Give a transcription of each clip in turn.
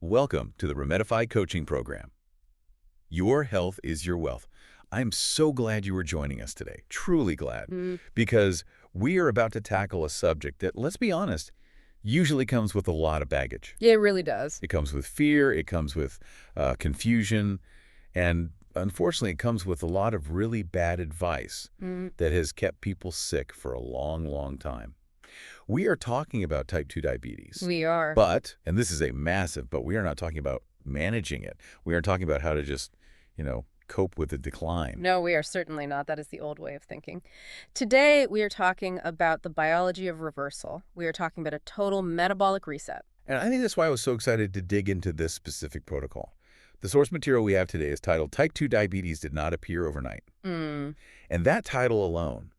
Welcome to the Remedify Coaching Program. Your health is your wealth. I'm so glad you were joining us today, truly glad, because we are about to tackle a subject that, let's be honest, usually comes with a lot of baggage. Yeah, it really does. It comes with fear, it comes with confusion, and unfortunately it comes with a lot of really bad advice that has kept people sick for a long, long time. We are talking about type 2 diabetes. We are. But, and this is a massive, but we are not talking about managing it. We are talking about how to just, cope with the decline. No, we are certainly not. That is the old way of thinking. Today, we are talking about the biology of reversal. We are talking about a total metabolic reset. And I think that's why I was so excited to dig into this specific protocol. The source material we have today is titled Type 2 Diabetes Did Not Appear Overnight. And that title alone,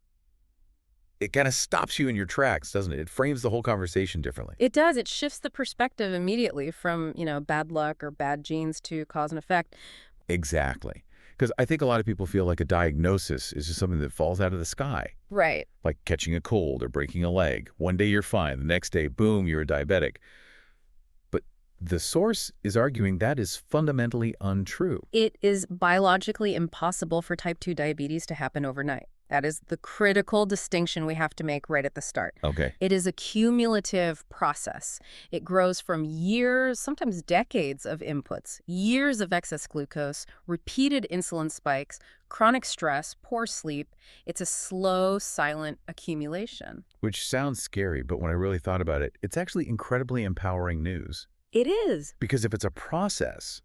it kind of stops you in your tracks, doesn't it? It frames the whole conversation differently. It does. It shifts the perspective immediately from, bad luck or bad genes to cause and effect. Exactly. Because I think a lot of people feel like a diagnosis is just something that falls out of the sky. Right. Like catching a cold or breaking a leg. One day you're fine. The next day, boom, you're a diabetic. But the source is arguing that is fundamentally untrue. It is biologically impossible for type 2 diabetes to happen overnight. That is the critical distinction we have to make right at the start. Okay. It is a cumulative process. It grows from years, sometimes decades of inputs, years of excess glucose, repeated insulin spikes, chronic stress, poor sleep. It's a slow, silent accumulation. Which sounds scary, but when I really thought about it, it's actually incredibly empowering news. It is. Because if it's a process,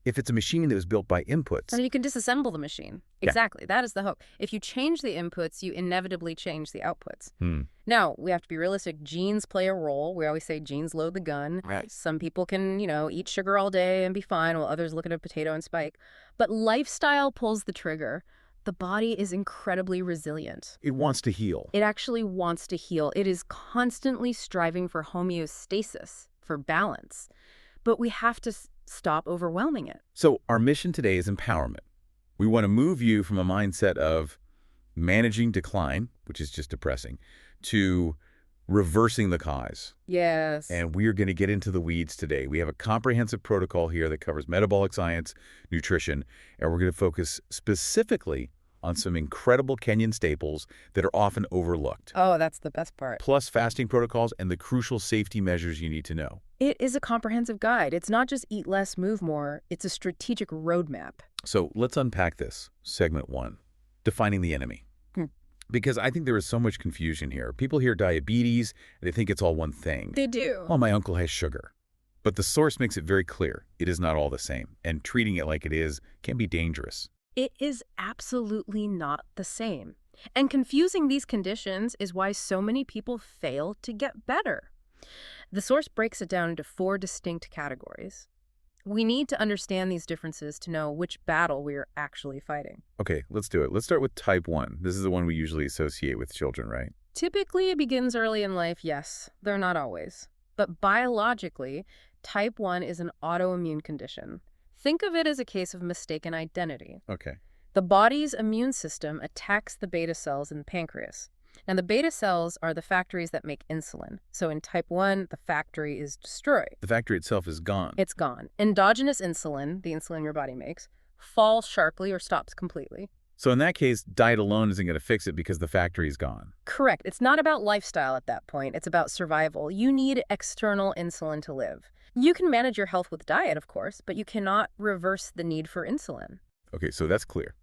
if it's a machine that was built by inputs. And you can disassemble the machine. Yeah. Exactly. That is the hope. If you change the inputs, you inevitably change the outputs. Now, we have to be realistic. Genes play a role. We always say genes load the gun. Right. Some people can, eat sugar all day and be fine, while others look at a potato and spike. But lifestyle pulls the trigger. The body is incredibly resilient. It wants to heal. It actually wants to heal. It is constantly striving for homeostasis, for balance. But we have to stop overwhelming it. So our mission today is empowerment. We want to move you from a mindset of managing decline, which is just depressing, to reversing the cause. Yes. And we are going to get into the weeds today. We have a comprehensive protocol here that covers metabolic science, nutrition, and we're going to focus specifically on some incredible Kenyan staples that are often overlooked. Oh, that's the best part. Plus fasting protocols and the crucial safety measures you need to know. It is a comprehensive guide. It's not just eat less, move more. It's a strategic roadmap. So let's unpack this. Segment 1, defining the enemy. Because I think there is so much confusion here. People hear diabetes, and they think it's all one thing. They do. Oh, my uncle has sugar. But the source makes it very clear. It is not all the same. And treating it like it is can be dangerous. It is absolutely not the same. And confusing these conditions is why so many people fail to get better. The source breaks it down into 4 distinct categories. We need to understand these differences to know which battle we are actually fighting. Okay, let's do it. Let's start with type 1. This is the one we usually associate with children, right? Typically, it begins early in life, yes. They're not always. But biologically, type 1 is an autoimmune condition. Think of it as a case of mistaken identity. Okay. The body's immune system attacks the beta cells in the pancreas. Now, the beta cells are the factories that make insulin. So in type 1, the factory is destroyed. The factory itself is gone. It's gone. Endogenous insulin, the insulin your body makes, falls sharply or stops completely. So in that case, diet alone isn't going to fix it because the factory is gone. Correct. It's not about lifestyle at that point. It's about survival. You need external insulin to live. You can manage your health with diet, of course, but you cannot reverse the need for insulin. Okay, so that's clear.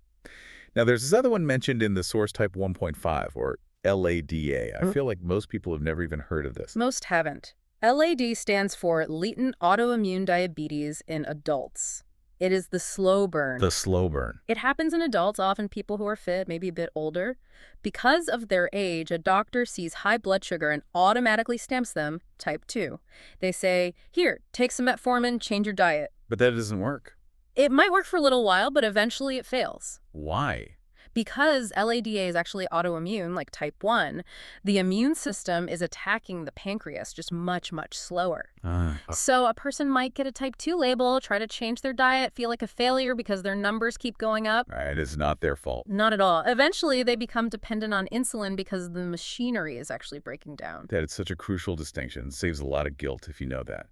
Now, there's this other one mentioned in the source type 1.5, or LADA. I feel like most people have never even heard of this. Most haven't. LAD stands for latent autoimmune diabetes in adults. It is the slow burn. The slow burn. It happens in adults, often people who are fit, maybe a bit older. Because of their age, a doctor sees high blood sugar and automatically stamps them type 2. They say, here, take some metformin, change your diet. But that doesn't work. It might work for a little while, but eventually it fails. Why? Because LADA is actually autoimmune, like type 1, the immune system is attacking the pancreas just much, much slower. So a person might get a type 2 label, try to change their diet, feel like a failure because their numbers keep going up. Right, it's not their fault. Not at all. Eventually, they become dependent on insulin because the machinery is actually breaking down. That is such a crucial distinction. It saves a lot of guilt if you know that.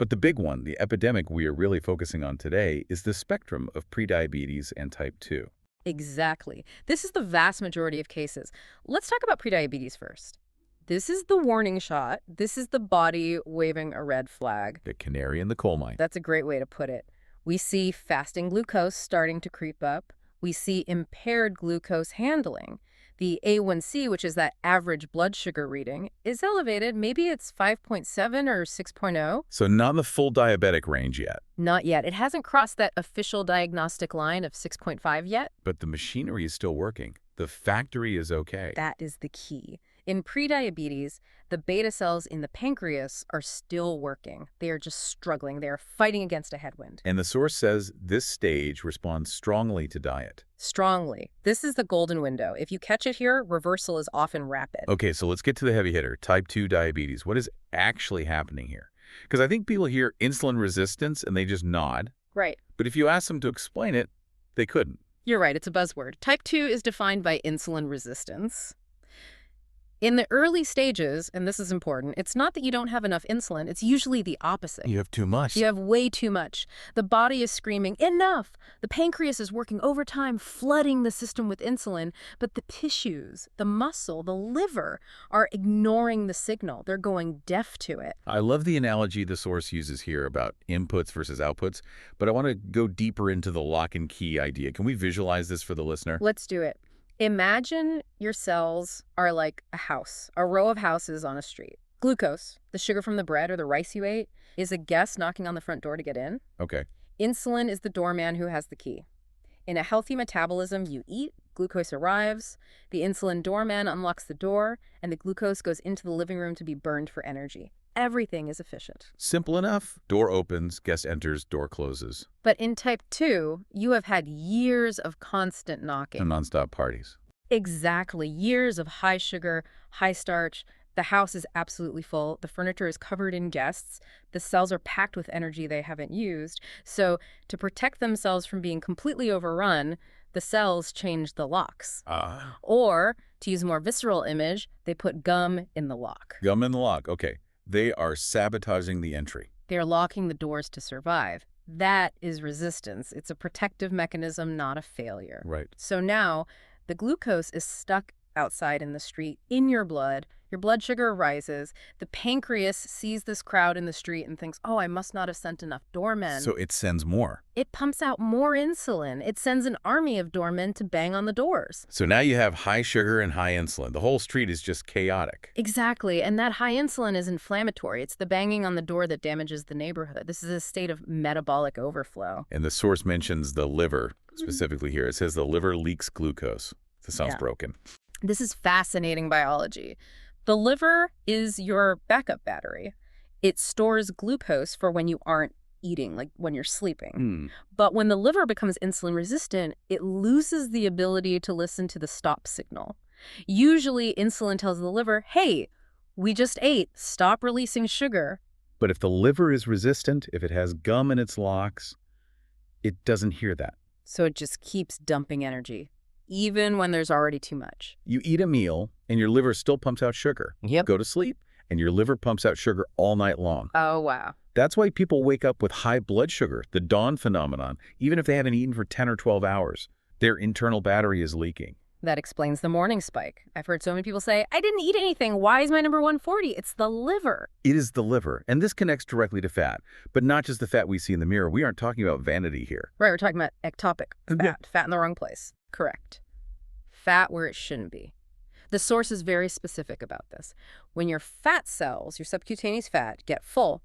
But the big one, the epidemic we are really focusing on today, is the spectrum of prediabetes and type 2. Exactly. This is the vast majority of cases. Let's talk about prediabetes first. This is the warning shot. This is the body waving a red flag. The canary in the coal mine. That's a great way to put it. We see fasting glucose starting to creep up. We see impaired glucose handling. The A1C, which is that average blood sugar reading, is elevated. Maybe it's 5.7 or 6.0. So not in the full diabetic range yet. Not yet. It hasn't crossed that official diagnostic line of 6.5 yet. But the machinery is still working. The factory is okay. That is the key. In prediabetes, the beta cells in the pancreas are still working. They are just struggling. They are fighting against a headwind. And the source says this stage responds strongly to diet. Strongly. This is the golden window. If you catch it here, reversal is often rapid. Okay, so let's get to the heavy hitter, type 2 diabetes. What is actually happening here? Because I think people hear insulin resistance and they just nod. Right. But if you ask them to explain it, they couldn't. You're right. It's a buzzword. Type 2 is defined by insulin resistance. In the early stages, and this is important, it's not that you don't have enough insulin. It's usually the opposite. You have too much. You have way too much. The body is screaming, enough! The pancreas is working overtime, flooding the system with insulin, but the tissues, the muscle, the liver are ignoring the signal. They're going deaf to it. I love the analogy the source uses here about inputs versus outputs, but I want to go deeper into the lock and key idea. Can we visualize this for the listener? Let's do it. Imagine your cells are like a house, a row of houses on a street. Glucose, the sugar from the bread or the rice you ate, is a guest knocking on the front door to get in. Okay. Insulin is the doorman who has the key. In a healthy metabolism, you eat, glucose arrives, the insulin doorman unlocks the door, and the glucose goes into the living room to be burned for energy. Everything is efficient. Simple enough. Door opens, guest enters, door closes. But in type 2, you have had years of constant knocking. And nonstop parties. Exactly. Years of high sugar, high starch. The house is absolutely full. The furniture is covered in guests. The cells are packed with energy they haven't used. So to protect themselves from being completely overrun, the cells change the locks. Or, to use a more visceral image, they put gum in the lock. Gum in the lock. Okay. They are sabotaging the entry. They're locking the doors to survive. That is resistance. It's a protective mechanism, not a failure. Right. So now the glucose is stuck outside in the street, in your blood. Your blood sugar rises. The pancreas sees this crowd in the street and thinks, oh, I must not have sent enough doormen. So it sends more. It pumps out more insulin. It sends an army of doormen to bang on the doors. So now you have high sugar and high insulin. The whole street is just chaotic. Exactly. And that high insulin is inflammatory. It's the banging on the door that damages the neighborhood. This is a state of metabolic overflow. And the source mentions the liver specifically here. It says the liver leaks glucose. This sounds broken. This is fascinating biology. The liver is your backup battery. It stores glucose for when you aren't eating, like when you're sleeping. But when the liver becomes insulin resistant, it loses the ability to listen to the stop signal. Usually, insulin tells the liver, hey, we just ate, stop releasing sugar. But if the liver is resistant, if it has gum in its locks, it doesn't hear that. So it just keeps dumping energy, even when there's already too much. You eat a meal, and your liver still pumps out sugar. Yep. Go to sleep, and your liver pumps out sugar all night long. Oh, wow. That's why people wake up with high blood sugar, the dawn phenomenon, even if they haven't eaten for 10 or 12 hours. Their internal battery is leaking. That explains the morning spike. I've heard so many people say, I didn't eat anything. Why is my number 140? It's the liver. It is the liver, and this connects directly to fat, but not just the fat we see in the mirror. We aren't talking about vanity here. Right, we're talking about ectopic fat. Yeah. Fat in the wrong place. Correct. Fat where it shouldn't be. The source is very specific about this. When your fat cells, your subcutaneous fat, get full,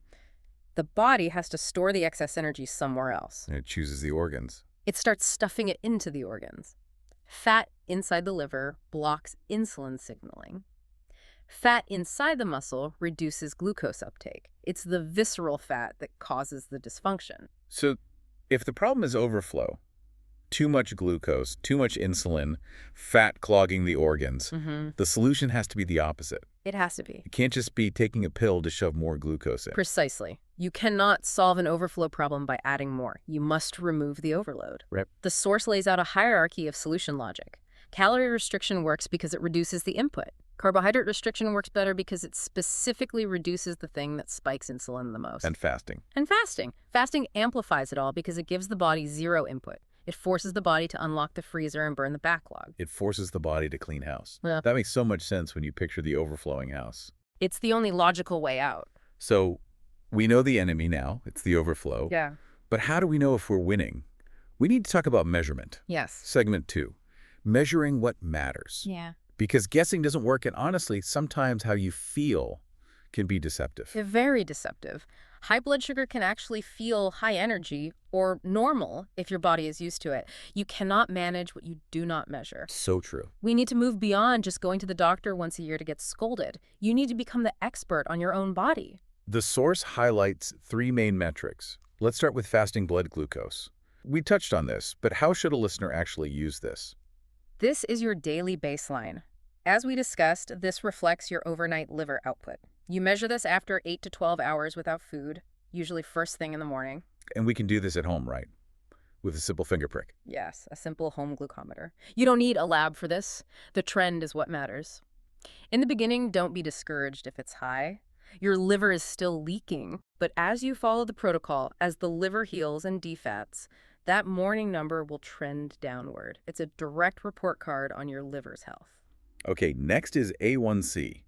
the body has to store the excess energy somewhere else. And it chooses the organs. It starts stuffing it into the organs. Fat inside the liver blocks insulin signaling. Fat inside the muscle reduces glucose uptake. It's the visceral fat that causes the dysfunction. So if the problem is overflow, too much glucose, too much insulin, fat clogging the organs, the solution has to be the opposite. It has to be. It can't just be taking a pill to shove more glucose in. Precisely. You cannot solve an overflow problem by adding more. You must remove the overload. Right. The source lays out a hierarchy of solution logic. Calorie restriction works because it reduces the input. Carbohydrate restriction works better because it specifically reduces the thing that spikes insulin the most. And fasting. And fasting. Fasting amplifies it all because it gives the body zero input. It forces the body to unlock the freezer and burn the backlog. It forces the body to clean house. Yeah. That makes so much sense when you picture the overflowing house. It's the only logical way out. So we know the enemy now. It's the overflow. Yeah. But how do we know if we're winning? We need to talk about measurement. Yes. Segment 2. Measuring what matters. Yeah. Because guessing doesn't work, and honestly, sometimes how you feel can be deceptive. They're very deceptive. High blood sugar can actually feel high energy or normal if your body is used to it. You cannot manage what you do not measure. So true. We need to move beyond just going to the doctor once a year to get scolded. You need to become the expert on your own body. The source highlights 3 main metrics. Let's start with fasting blood glucose. We touched on this, but how should a listener actually use this? This is your daily baseline. As we discussed, this reflects your overnight liver output. You measure this after 8 to 12 hours without food, usually first thing in the morning. And we can do this at home, right? With a simple finger prick. Yes, a simple home glucometer. You don't need a lab for this. The trend is what matters. In the beginning, don't be discouraged if it's high. Your liver is still leaking, but as you follow the protocol, as the liver heals and defats, that morning number will trend downward. It's a direct report card on your liver's health. Okay, next is A1C.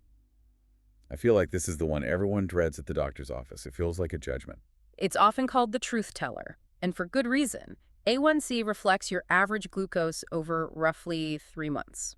I feel like this is the one everyone dreads at the doctor's office. It feels like a judgment. It's often called the truth teller, and for good reason. A1C reflects your average glucose over roughly 3 months.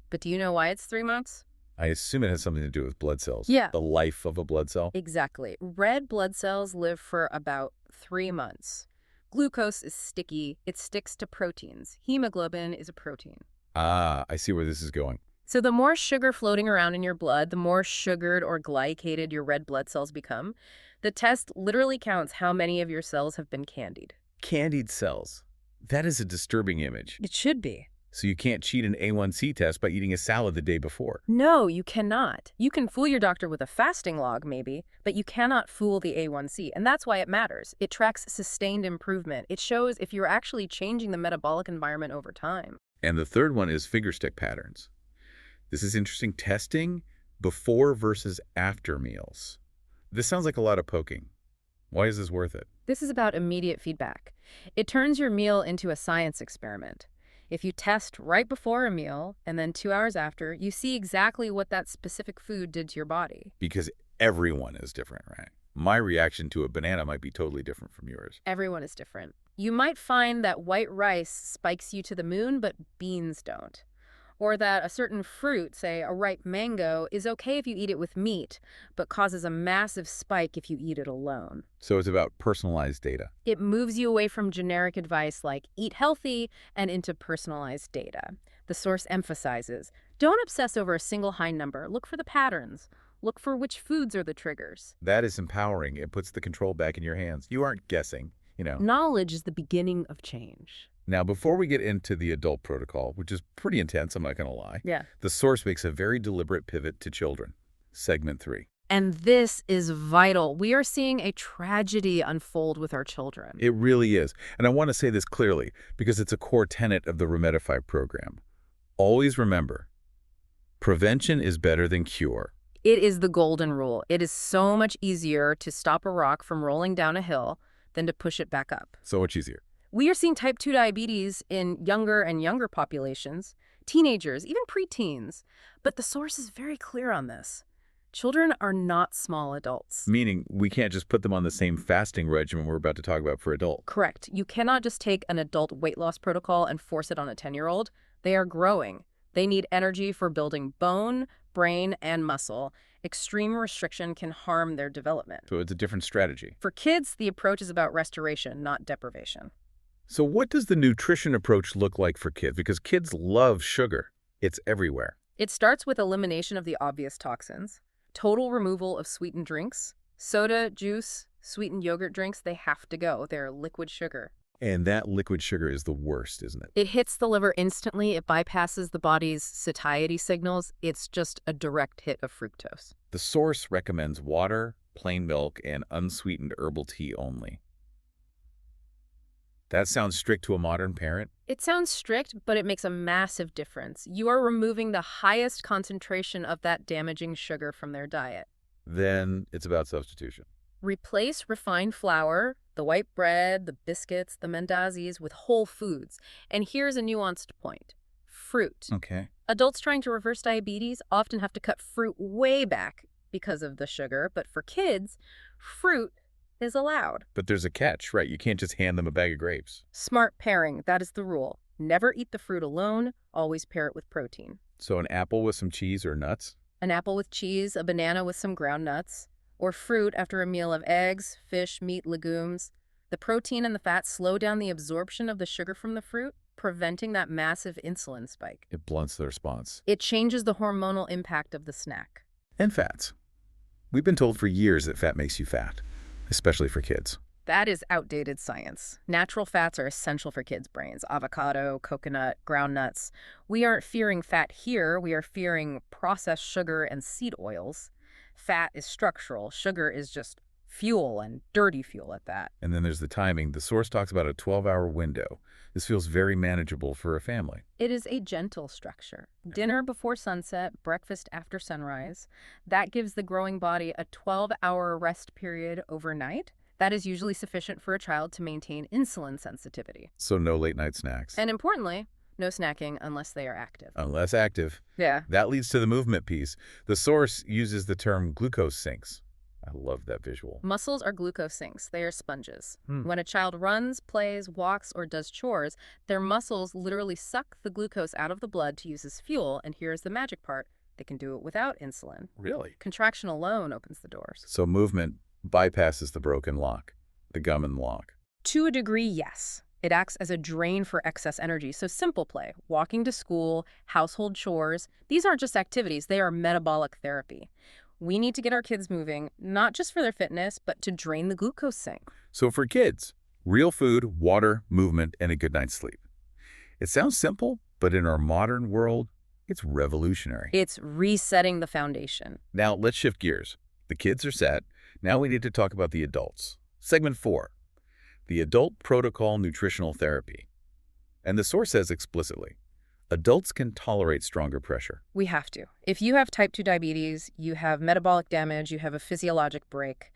But do you know why it's 3 months? I assume it has something to do with blood cells. Yeah. The life of a blood cell. Exactly. Red blood cells live for about 3 months. Glucose is sticky. It sticks to proteins. Hemoglobin is a protein. Ah, I see where this is going. So the more sugar floating around in your blood, the more sugared or glycated your red blood cells become. The test literally counts how many of your cells have been candied. Candied cells. That is a disturbing image. It should be. So you can't cheat an A1C test by eating a salad the day before. No, you cannot. You can fool your doctor with a fasting log, maybe, but you cannot fool the A1C, and that's why it matters. It tracks sustained improvement. It shows if you're actually changing the metabolic environment over time. And the third one is fingerstick patterns. This is interesting. Testing before versus after meals. This sounds like a lot of poking. Why is this worth it? This is about immediate feedback. It turns your meal into a science experiment. If you test right before a meal and then 2 hours after, you see exactly what that specific food did to your body. Because everyone is different, right? My reaction to a banana might be totally different from yours. Everyone is different. You might find that white rice spikes you to the moon, but beans don't. Or that a certain fruit, say a ripe mango, is okay if you eat it with meat, but causes a massive spike if you eat it alone. So it's about personalized data. It moves you away from generic advice like eat healthy and into personalized data. The source emphasizes, don't obsess over a single high number. Look for the patterns. Look for which foods are the triggers. That is empowering. It puts the control back in your hands. You aren't guessing, Knowledge is the beginning of change. Now, before we get into the adult protocol, which is pretty intense, I'm not going to lie, Yeah. the source makes a very deliberate pivot to children. Segment 3. And this is vital. We are seeing a tragedy unfold with our children. It really is. And I want to say this clearly because it's a core tenet of the Remedify program. Always remember, prevention is better than cure. It is the golden rule. It is so much easier to stop a rock from rolling down a hill than to push it back up. So much easier. We are seeing type 2 diabetes in younger and younger populations, teenagers, even preteens. But the source is very clear on this. Children are not small adults. Meaning we can't just put them on the same fasting regimen we're about to talk about for adults. Correct. You cannot just take an adult weight loss protocol and force it on a 10-year-old. They are growing. They need energy for building bone, brain, and muscle. Extreme restriction can harm their development. So it's a different strategy. For kids, the approach is about restoration, not deprivation. So what does the nutrition approach look like for kids? Because kids love sugar. It's everywhere. It starts with elimination of the obvious toxins, total removal of sweetened drinks, soda, juice, sweetened yogurt drinks, they have to go. They're liquid sugar. And that liquid sugar is the worst, isn't it? It hits the liver instantly. It bypasses the body's satiety signals. It's just a direct hit of fructose. The source recommends water, plain milk, and unsweetened herbal tea only. That sounds strict to a modern parent. It sounds strict, but it makes a massive difference. You are removing the highest concentration of that damaging sugar from their diet. Then it's about substitution. Replace refined flour, the white bread, the biscuits, the mandazis with whole foods. And here's a nuanced point. Fruit. Okay. Adults trying to reverse diabetes often have to cut fruit way back because of the sugar, but for kids, fruit is allowed. But there's a catch, right? You can't just hand them a bag of grapes. Smart pairing, that is the rule. Never eat the fruit alone, always pair it with protein. So an apple with some cheese or nuts? An apple with cheese, a banana with some ground nuts, or fruit after a meal of eggs, fish, meat, legumes. The protein and the fat slow down the absorption of the sugar from the fruit, preventing that massive insulin spike. It blunts the response. It changes the hormonal impact of the snack. And fats. We've been told for years that fat makes you fat, especially for kids. That is outdated science. Natural fats are essential for kids' brains. Avocado, coconut, ground nuts. We aren't fearing fat here. We are fearing processed sugar and seed oils. Fat is structural. Sugar is just fuel, and dirty fuel at that. And then there's the timing. The source talks about a 12-hour window. This feels very manageable for a family. It is a gentle structure. Dinner before sunset, breakfast after sunrise. That gives the growing body a 12-hour rest period overnight. That is usually sufficient for a child to maintain insulin sensitivity. So no late-night snacks. And importantly, no snacking unless they are active. Unless active. Yeah. That leads to the movement piece. The source uses the term glucose sinks. I love that visual. Muscles are glucose sinks. They are sponges. When a child runs, plays, walks, or does chores, their muscles literally suck the glucose out of the blood to use as fuel, and here's the magic part. They can do it without insulin. Really? Contraction alone opens the doors. So movement bypasses the broken lock, the gum and lock. To a degree, yes. It acts as a drain for excess energy. So simple play, walking to school, household chores, these aren't just activities, they are metabolic therapy. We need to get our kids moving, not just for their fitness, but to drain the glucose sink. So for kids, real food, water, movement, and a good night's sleep. It sounds simple, but in our modern world, it's revolutionary. It's resetting the foundation. Now let's shift gears. The kids are set. Now we need to talk about the adults. Segment 4, the adult protocol nutritional therapy. And the source says explicitly, adults can tolerate stronger pressure. We have to. If you have type 2 diabetes, you have metabolic damage, you have a physiologic break.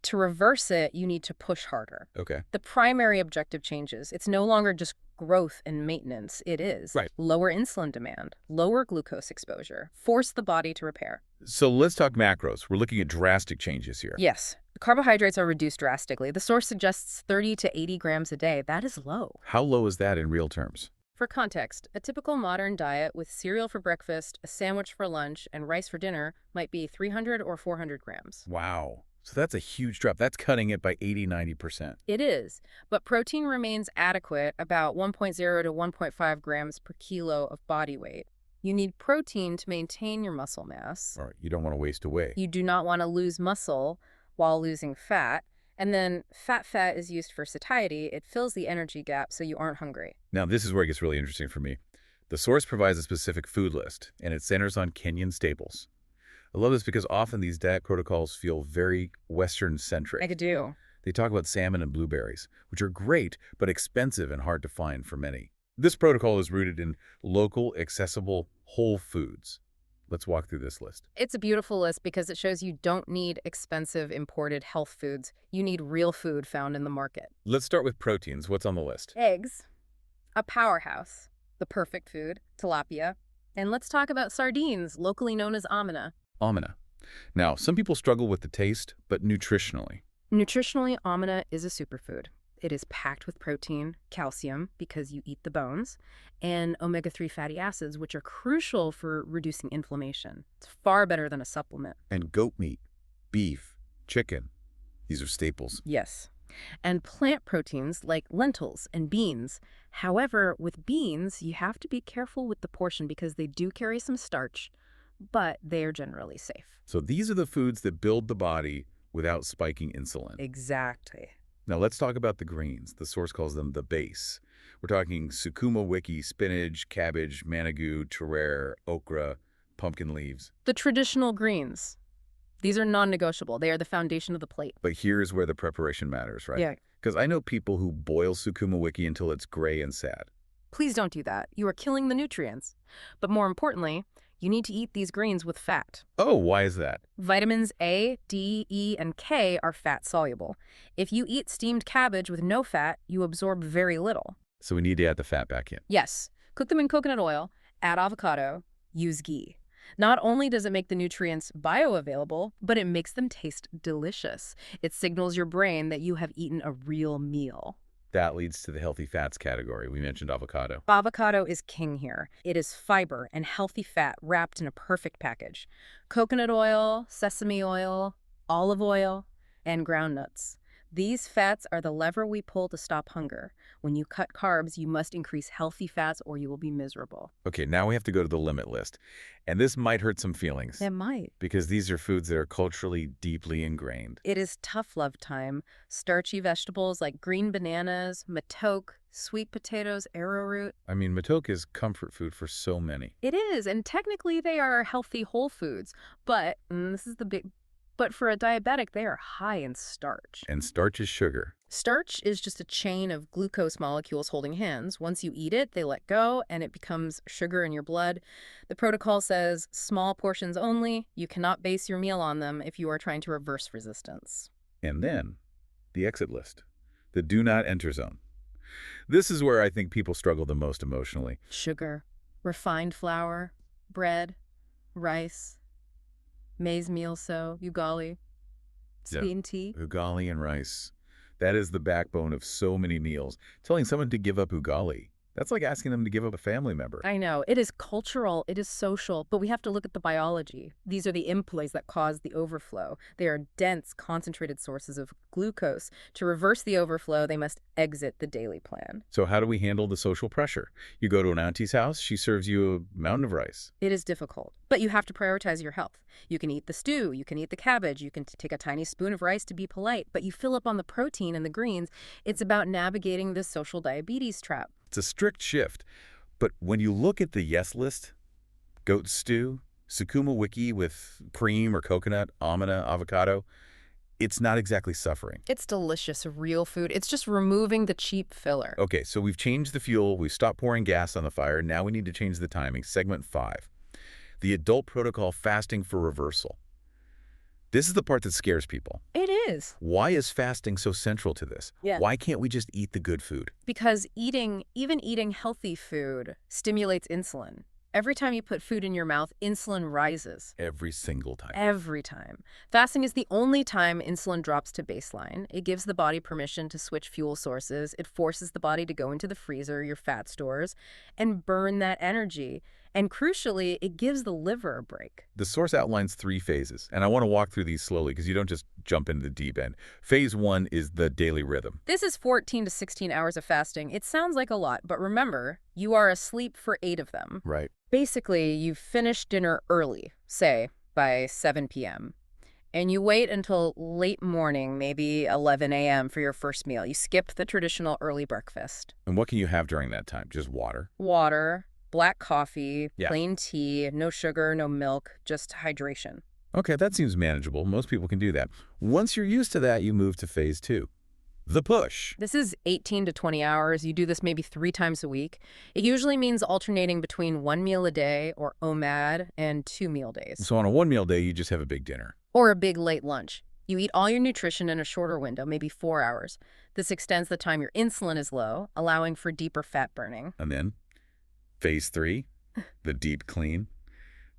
To reverse it, you need to push harder. Okay. The primary objective changes. It's no longer just growth and maintenance. It is lower insulin demand, lower glucose exposure, force the body to repair. So let's talk macros. We're looking at drastic changes here. Yes. Carbohydrates are reduced drastically. The source suggests 30 to 80 grams a day. That is low. How low is that in real terms? For context, a typical modern diet with cereal for breakfast, a sandwich for lunch, and rice for dinner might be 300 or 400 grams. Wow. So that's a huge drop. That's cutting it by 80–90%. It is, but protein remains adequate, about 1.0 to 1.5 grams per kilo of body weight. You need protein to maintain your muscle mass. All right, you don't want to waste away. You do not want to lose muscle while losing fat. And then fat is used for satiety. It fills the energy gap so you aren't hungry. Now, this is where it gets really interesting for me. The source provides a specific food list, and it centers on Kenyan staples. I love this because often these diet protocols feel very Western-centric. I could do. They talk about salmon and blueberries, which are great, but expensive and hard to find for many. This protocol is rooted in local, accessible, whole foods. Let's walk through this list. It's a beautiful list because it shows you don't need expensive imported health foods. You need real food found in the market. Let's start with proteins. What's on the list? Eggs, a powerhouse, the perfect food, tilapia. And let's talk about sardines, locally known as amina. Amina. Now, some people struggle with the taste, but nutritionally. Nutritionally, amina is a superfood. It is packed with protein, calcium, because you eat the bones, and omega-3 fatty acids, which are crucial for reducing inflammation. It's far better than a supplement. And goat meat, beef, chicken. These are staples. Yes. And plant proteins like lentils and beans. However, with beans, you have to be careful with the portion because they do carry some starch, but they are generally safe. So these are the foods that build the body without spiking insulin. Exactly. Now let's talk about the greens. The source calls them the base. We're talking sukuma wiki, spinach, cabbage, managu, terere, okra, pumpkin leaves. The traditional greens. These are non-negotiable. They are the foundation of the plate. But here's where the preparation matters, right? Yeah. Because I know people who boil sukuma wiki until it's gray and sad. Please don't do that. You are killing the nutrients. But more importantly, you need to eat these greens with fat. Oh, why is that? Vitamins A, D, E, and K are fat-soluble. If you eat steamed cabbage with no fat, you absorb very little. So we need to add the fat back in. Yes, cook them in coconut oil, add avocado, use ghee. Not only does it make the nutrients bioavailable, but it makes them taste delicious. It signals your brain that you have eaten a real meal. That leads to the healthy fats category. We mentioned avocado. Avocado is king here. It is fiber and healthy fat wrapped in a perfect package. Coconut oil, sesame oil, olive oil, and ground nuts. These fats are the lever we pull to stop hunger. When you cut carbs, you must increase healthy fats or you will be miserable. Okay, now we have to go to the limit list. And this might hurt some feelings. It might. Because these are foods that are culturally deeply ingrained. It is tough love time. Starchy vegetables like green bananas, matoke, sweet potatoes, arrowroot. I mean, matoke is comfort food for so many. It is, and technically they are healthy whole foods. But, but for a diabetic, they are high in starch. And starch is sugar. Starch is just a chain of glucose molecules holding hands. Once you eat it, they let go, and it becomes sugar in your blood. The protocol says small portions only. You cannot base your meal on them if you are trying to reverse resistance. And then, the exit list. The do not enter zone. This is where I think people struggle the most emotionally. Sugar, refined flour, bread, rice, maize meal ugali, green tea. Ugali and rice. That is the backbone of so many meals. Telling someone to give up ugali, that's like asking them to give up a family member. I know. It is cultural, it is social, but we have to look at the biology. These are the employs that cause the overflow. They are dense, concentrated sources of glucose. To reverse the overflow, they must exit the daily plan. So how do we handle the social pressure? You go to an auntie's house, she serves you a mountain of rice. It is difficult, but you have to prioritize your health. You can eat the stew, you can eat the cabbage, you can take a tiny spoon of rice to be polite, but you fill up on the protein and the greens. It's about navigating this social diabetes trap. It's a strict shift. But when you look at the yes list, goat stew, sukuma wiki with cream or coconut, amana, avocado, it's not exactly suffering. It's delicious, real food. It's just removing the cheap filler. Okay, so we've changed the fuel, we've stopped pouring gas on the fire, now we need to change the timing. Segment 5. The adult protocol fasting for reversal. This is the part that scares people. It is. Why is fasting so central to this? Yeah. Why can't we just eat the good food? Because even eating healthy food stimulates insulin. Every time you put food in your mouth, insulin rises. Every single time. Every time. Fasting is the only time insulin drops to baseline. It gives the body permission to switch fuel sources. It forces the body to go into the freezer, your fat stores, and burn that energy. And crucially, it gives the liver a break. The source outlines 3 phases, and I want to walk through these slowly because you don't just jump into the deep end. Phase 1 is the daily rhythm. This is 14 to 16 hours of fasting. It sounds like a lot, but remember, you are asleep for 8 of them. Right. Basically, you finish dinner early, say by 7 p.m., and you wait until late morning, maybe 11 a.m. for your first meal. You skip the traditional early breakfast. And what can you have during that time? Just water? Water, black coffee, Yeah. plain tea, no sugar, no milk, just hydration. Okay, that seems manageable. Most people can do that. Once you're used to that, you move to phase 2. The push. This is 18 to 20 hours. You do this maybe 3 times a week. It usually means alternating between 1 meal a day, or OMAD, and 2 meal days. So on a 1-meal day, you just have a big dinner. Or a big late lunch. You eat all your nutrition in a shorter window, maybe 4 hours. This extends the time your insulin is low, allowing for deeper fat burning. And then phase 3, the deep clean.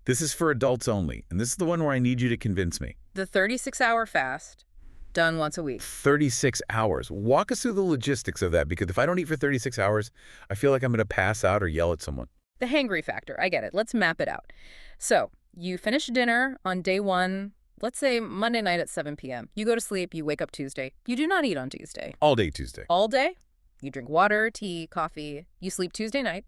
This is for adults only, and this is the one where I need you to convince me. The 36-hour fast, done once a week. 36 hours. Walk us through the logistics of that, because if I don't eat for 36 hours, I feel like I'm going to pass out or yell at someone. The hangry factor, I get it. Let's map it out. So, you finish dinner on day 1, let's say Monday night at 7 p.m. You go to sleep, you wake up Tuesday. You do not eat on Tuesday. All day Tuesday. All day, you drink water, tea, coffee. You sleep Tuesday night.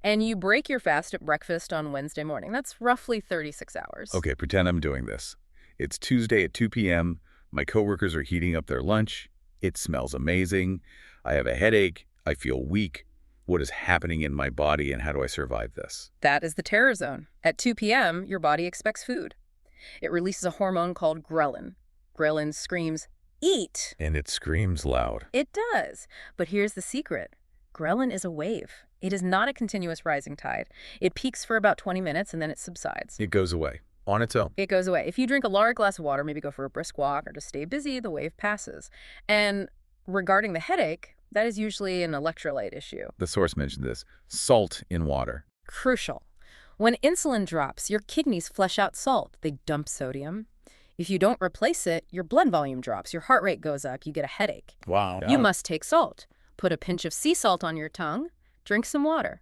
And you break your fast at breakfast on Wednesday morning. That's roughly 36 hours. Okay, pretend I'm doing this. It's Tuesday at 2 p.m. My coworkers are heating up their lunch. It smells amazing. I have a headache. I feel weak. What is happening in my body, and how do I survive this? That is the terror zone. At 2 p.m., your body expects food. It releases a hormone called ghrelin. Ghrelin screams, "Eat!" And it screams loud. It does. But here's the secret. Ghrelin is a wave. It is not a continuous rising tide. It peaks for about 20 minutes and then it subsides. It goes away on its own. It goes away. If you drink a large glass of water, maybe go for a brisk walk or just stay busy, the wave passes. And regarding the headache, that is usually an electrolyte issue. The source mentioned this. Salt in water. Crucial. When insulin drops, your kidneys flush out salt. They dump sodium. If you don't replace it, your blood volume drops, your heart rate goes up, you get a headache. Wow. You must take salt. Put a pinch of sea salt on your tongue. Drink some water.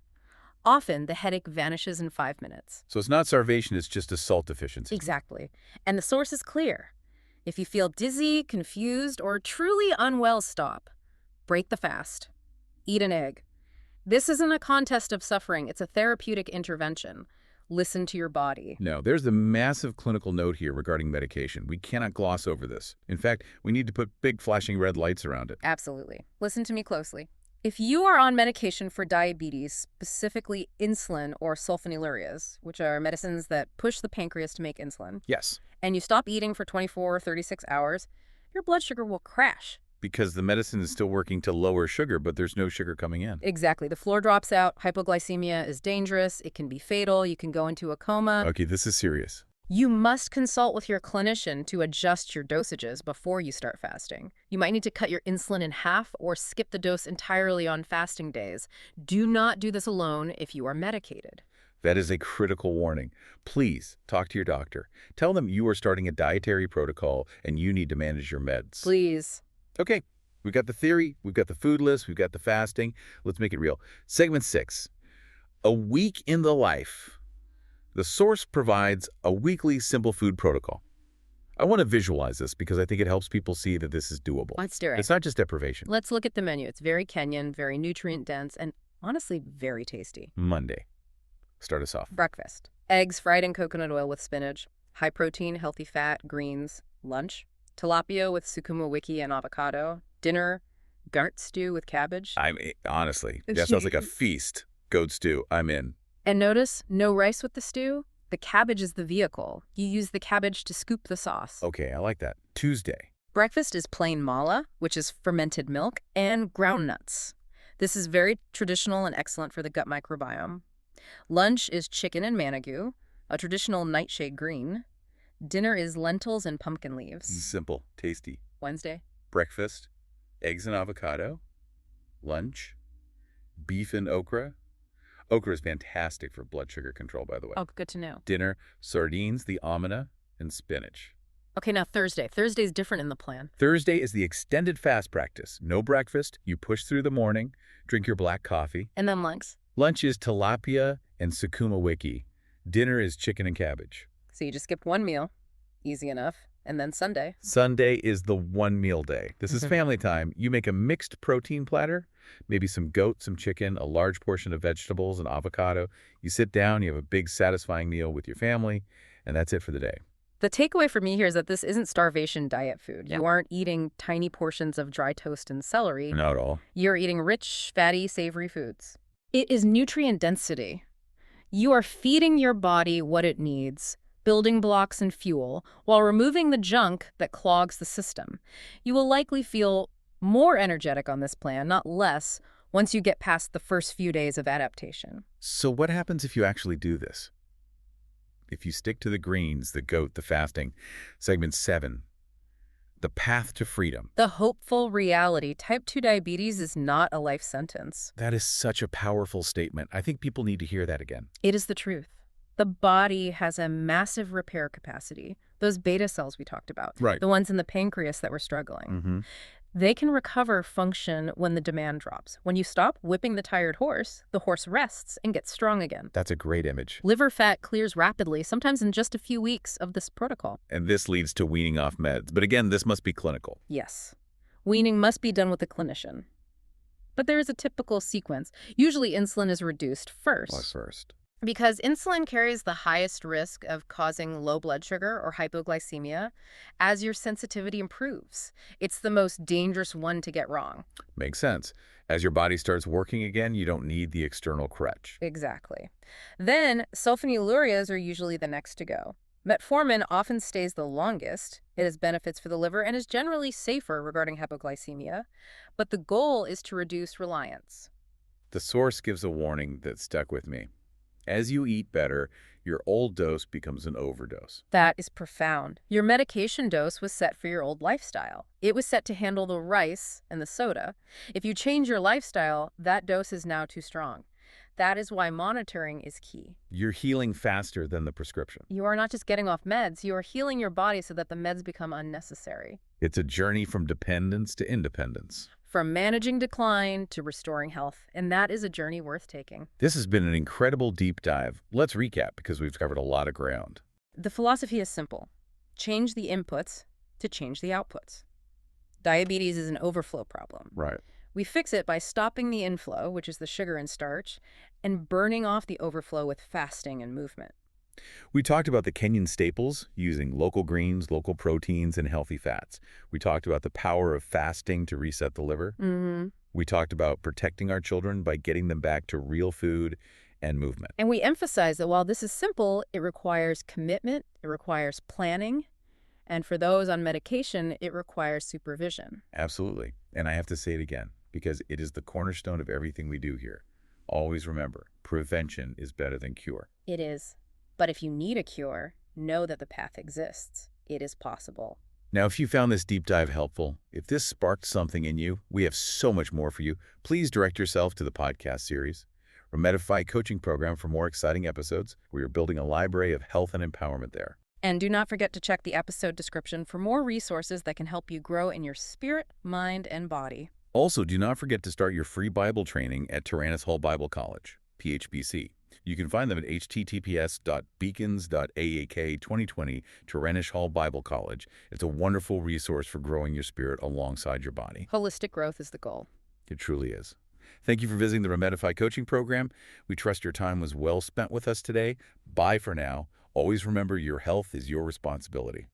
Often, the headache vanishes in 5 minutes. So it's not starvation, it's just a salt deficiency. Exactly. And the source is clear. If you feel dizzy, confused, or truly unwell, stop. Break the fast. Eat an egg. This isn't a contest of suffering. It's a therapeutic intervention. Listen to your body. No, there's a massive clinical note here regarding medication. We cannot gloss over this. In fact, we need to put big flashing red lights around it. Absolutely. Listen to me closely. If you are on medication for diabetes, specifically insulin or sulfonylureas, which are medicines that push the pancreas to make insulin, Yes, and you stop eating for 24 or 36 hours, your blood sugar will crash. because the medicine is still working to lower sugar, but there's no sugar coming in. Exactly. The floor drops out. Hypoglycemia is dangerous. It can be fatal. You can go into a coma. Okay, this is serious. You must consult with your clinician to adjust your dosages before you start fasting. You might need to cut your insulin in half or skip the dose entirely on fasting days. Do not do this alone if you are medicated. That is a critical warning. Please talk to your doctor. Tell them you are starting a dietary protocol and you need to manage your meds. Please. Okay, we've got the theory, we've got the food list, we've got the fasting. Let's make it real. Segment 6, a week in the life. The source provides a weekly simple food protocol. I want to visualize this because I think it helps people see that this is doable. Let's do it. It's not just deprivation. Let's look at the menu. It's very Kenyan, very nutrient-dense, and honestly, very tasty. Monday. Start us off. Breakfast. Eggs fried in coconut oil with spinach. High protein, healthy fat, greens. Lunch. Tilapia with sukuma wiki and avocado. Dinner. Goat stew with cabbage. I mean, honestly, that sounds like a feast. Goat stew, I'm in. And notice, no rice with the stew. The cabbage is the vehicle. You use the cabbage to scoop the sauce. Okay, I like that. Tuesday. Breakfast is plain mala, which is fermented milk, and ground nuts. This is very traditional and excellent for the gut microbiome. Lunch is chicken and manigu, a traditional nightshade green. Dinner is lentils and pumpkin leaves. Simple, tasty. Wednesday. Breakfast, eggs and avocado. Lunch, beef and okra. Okra is fantastic for blood sugar control, by the way. Oh, good to know. Dinner, sardines, the omena, and spinach. Okay, now Thursday. Thursday's different in the plan. Thursday is the extended fast practice. No breakfast. You push through the morning, drink your black coffee. And then lunch. Lunch is tilapia and sukuma wiki. Dinner is chicken and cabbage. So you just skipped one meal. Easy enough. And then Sunday. Sunday is the one meal day. This is family time. You make a mixed protein platter, maybe some goat, some chicken, a large portion of vegetables, and avocado. You sit down, you have a big satisfying meal with your family, and that's it for the day. The takeaway for me here is that this isn't starvation diet food. Yeah. You aren't eating tiny portions of dry toast and celery. Not at all. You're eating rich, fatty, savory foods. It is nutrient density. You are feeding your body what it needs, building blocks and fuel, while removing the junk that clogs the system. You will likely feel more energetic on this plan, not less, once you get past the first few days of adaptation. So what happens if you actually do this? If you stick to the greens, the goat, the fasting. Segment 7, the path to freedom. The hopeful reality, type 2 diabetes is not a life sentence. That is such a powerful statement. I think people need to hear that again. It is the truth. The body has a massive repair capacity. Those beta cells we talked about, Right. the ones in the pancreas that were struggling, they can recover function when the demand drops. When you stop whipping the tired horse, the horse rests and gets strong again. That's a great image. Liver fat clears rapidly, sometimes in just a few weeks of this protocol. And this leads to weaning off meds. But again, this must be clinical. Yes. Weaning must be done with a clinician. But there is a typical sequence. Usually insulin is reduced first. First. Because insulin carries the highest risk of causing low blood sugar or hypoglycemia as your sensitivity improves. It's the most dangerous one to get wrong. Makes sense. As your body starts working again, you don't need the external crutch. Exactly. Then sulfonylureas are usually the next to go. Metformin often stays the longest. It has benefits for the liver and is generally safer regarding hypoglycemia, but the goal is to reduce reliance. The source gives a warning that stuck with me. As you eat better, your old dose becomes an overdose. That is profound. Your medication dose was set for your old lifestyle. It was set to handle the rice and the soda. If you change your lifestyle, that dose is now too strong. That is why monitoring is key. You're healing faster than the prescription. You are not just getting off meds, you are healing your body so that the meds become unnecessary. It's a journey from dependence to independence. From managing decline to restoring health, and that is a journey worth taking. This has been an incredible deep dive. Let's recap because we've covered a lot of ground. The philosophy is simple. Change the inputs to change the outputs. Diabetes is an overflow problem. Right. We fix it by stopping the inflow, which is the sugar and starch, and burning off the overflow with fasting and movement. We talked about the Kenyan staples, using local greens, local proteins, and healthy fats. We talked about the power of fasting to reset the liver. We talked about protecting our children by getting them back to real food and movement. And we emphasize that while this is simple, it requires commitment, it requires planning, and for those on medication, it requires supervision. Absolutely. And I have to say it again, because it is the cornerstone of everything we do here. Always remember, prevention is better than cure. It is. But if you need a cure, know that the path exists. It is possible. Now, if you found this deep dive helpful, if this sparked something in you, we have so much more for you. Please direct yourself to the podcast series, Remedify Coaching Program, for more exciting episodes. We are building a library of health and empowerment there. And do not forget to check the episode description for more resources that can help you grow in your spirit, mind, and body. Also, do not forget to start your free Bible training at Tyrannus Hall Bible College, PHBC. You can find them at https://beacons.aak2020 Tyrannus Hall Bible College. It's a wonderful resource for growing your spirit alongside your body. Holistic growth is the goal. It truly is. Thank you for visiting the Remedify Coaching Program. We trust your time was well spent with us today. Bye for now. Always remember, your health is your responsibility.